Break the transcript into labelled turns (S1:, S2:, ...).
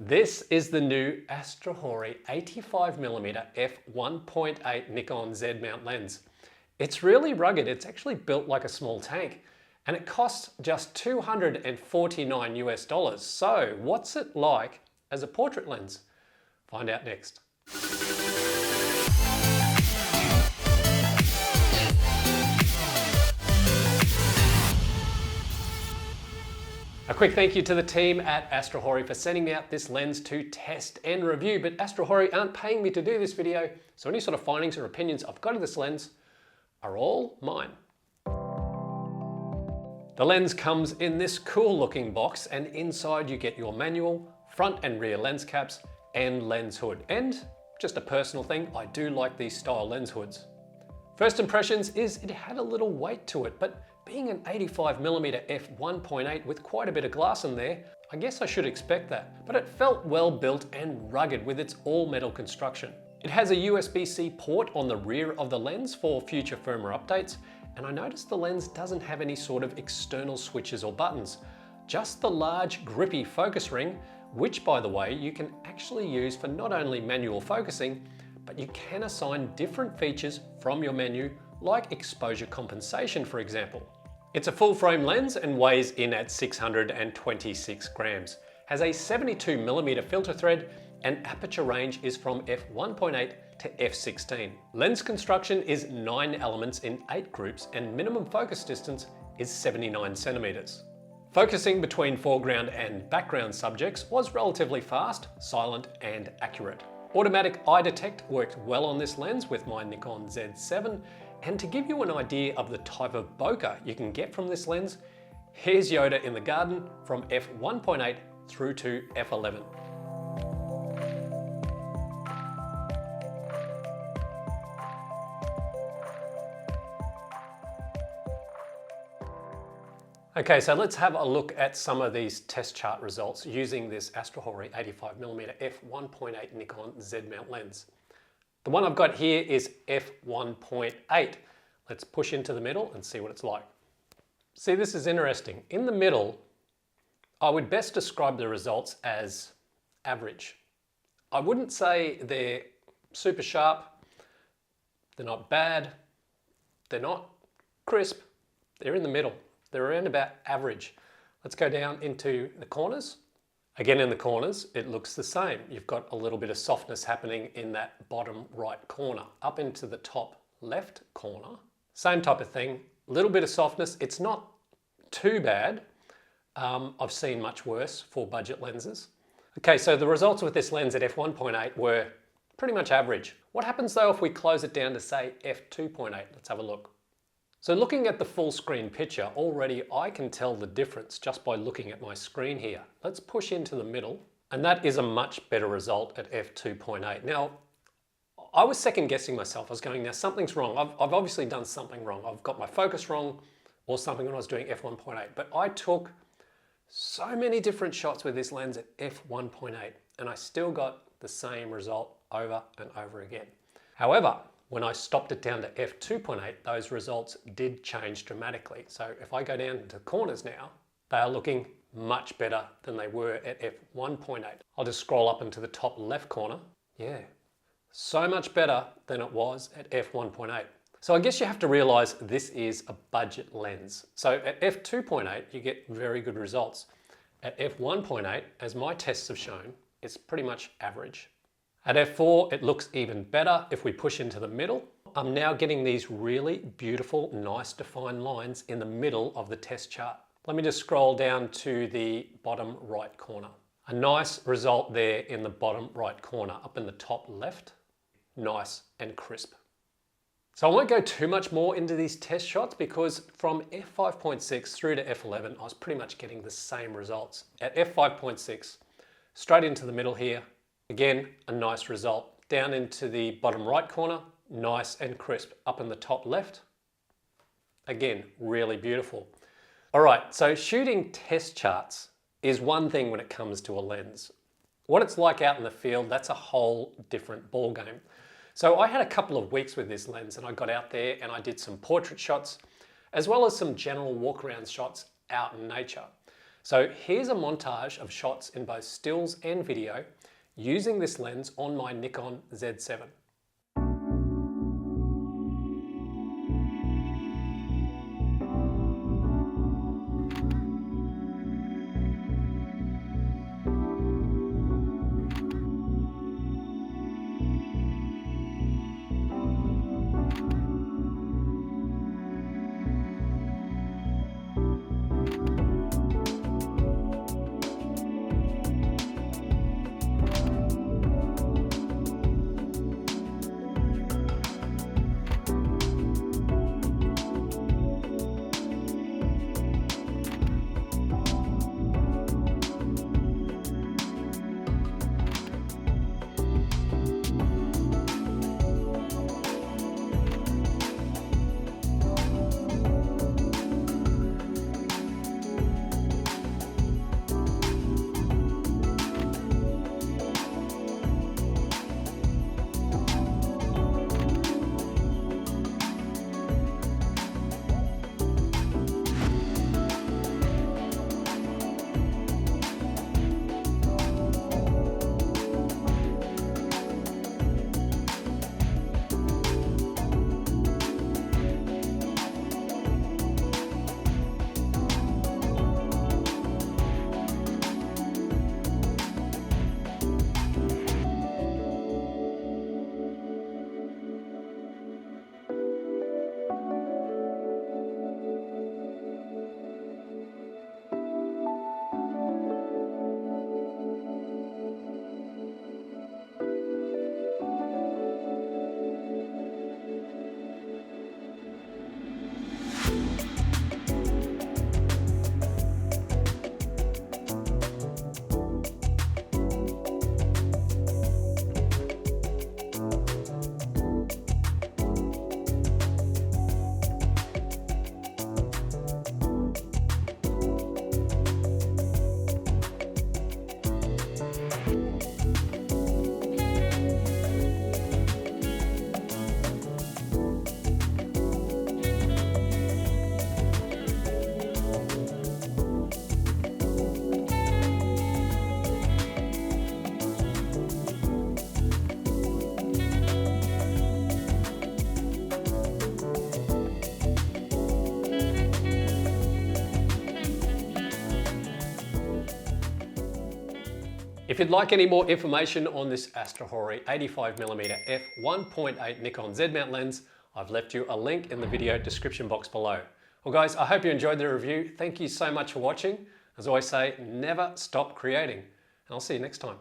S1: This is the new Astrhori 85mm F1.8 Nikon Z mount lens. It's really rugged, it's actually built like a small tank, and it costs just $249 US. So what's it like as a portrait lens? Find out next. A quick thank you to the team at Astrhori for sending me out this lens to test and review, but Astrhori aren't paying me to do this video, so any sort of findings or opinions I've got of this lens are all mine. The lens comes in this cool looking box, and inside you get your manual, front and rear lens caps, and lens hood. And just a personal thing, I do like these style lens hoods. First impressions is it had a little weight to it, but being an 85mm f1.8 with quite a bit of glass in there, I guess I should expect that. But it felt well built and rugged with its all metal construction. It has a USB-C port on the rear of the lens for future firmware updates, and I noticed the lens doesn't have any sort of external switches or buttons, just the large grippy focus ring, which by the way, you can actually use for not only manual focusing, but you can assign different features from your menu, like exposure compensation, for example. It's a full frame lens and weighs in at 626 grams, has a 72mm filter thread, and aperture range is from f1.8 to f16. Lens construction is 9 elements in 8 groups, and minimum focus distance is 79 centimeters. Focusing between foreground and background subjects was relatively fast, silent, and accurate. Automatic eye detect worked well on this lens with my Nikon Z7, and to give you an idea of the type of bokeh you can get from this lens, here's Yoda in the garden from f1.8 through to f11. Okay, so let's have a look at some of these test chart results using this Astrhori 85mm f1.8 Nikon Z mount lens. The one I've got here is f1.8. Let's push into the middle and see what it's like. See, this is interesting. In the middle, I would best describe the results as average. I wouldn't say they're super sharp, they're not bad, they're not crisp, they're in the middle. They're around about average. Let's go down into the corners. Again, in the corners, it looks the same. You've got a little bit of softness happening in that bottom right corner. Up into the top left corner, same type of thing. A little bit of softness. It's not too bad. I've seen much worse for budget lenses. Okay, so the results with this lens at f1.8 were pretty much average. What happens though if we close it down to say f2.8? Let's have a look. So looking at the full screen picture, already I can tell the difference just by looking at my screen here. Let's push into the middle, and that is a much better result at f2.8. Now, I was second guessing myself. I was going, now something's wrong. I've obviously done something wrong. I've got my focus wrong or something when I was doing f1.8. But I took so many different shots with this lens at f1.8, and I still got the same result over and over again. However, when I stopped it down to f2.8, those results did change dramatically. So if I go down into corners now, they are looking much better than they were at f1.8. I'll just scroll up into the top left corner. Yeah, so much better than it was at f1.8. So I guess you have to realize this is a budget lens. So at f2.8, you get very good results. At f1.8, as my tests have shown, it's pretty much average. At f4, it looks even better if we push into the middle. I'm now getting these really beautiful, nice defined lines in the middle of the test chart. Let me just scroll down to the bottom right corner. A nice result there in the bottom right corner. Up in the top left, nice and crisp. So I won't go too much more into these test shots because from f5.6 through to f11, I was pretty much getting the same results. At f5.6, straight into the middle here, again, a nice result. Down into the bottom right corner, nice and crisp. Up in the top left, again, really beautiful. All right, so shooting test charts is one thing when it comes to a lens. What it's like out in the field, that's a whole different ballgame. So I had a couple of weeks with this lens and I got out there and I did some portrait shots, as well as some general walk around shots out in nature. So here's a montage of shots in both stills and video using this lens on my Nikon Z7. If you'd like any more information on this Astrhori 85mm F1.8 Nikon Z mount lens, I've left you a link in the video description box below. Well guys, I hope you enjoyed the review. Thank you so much for watching. As I always say, never stop creating. And I'll see you next time.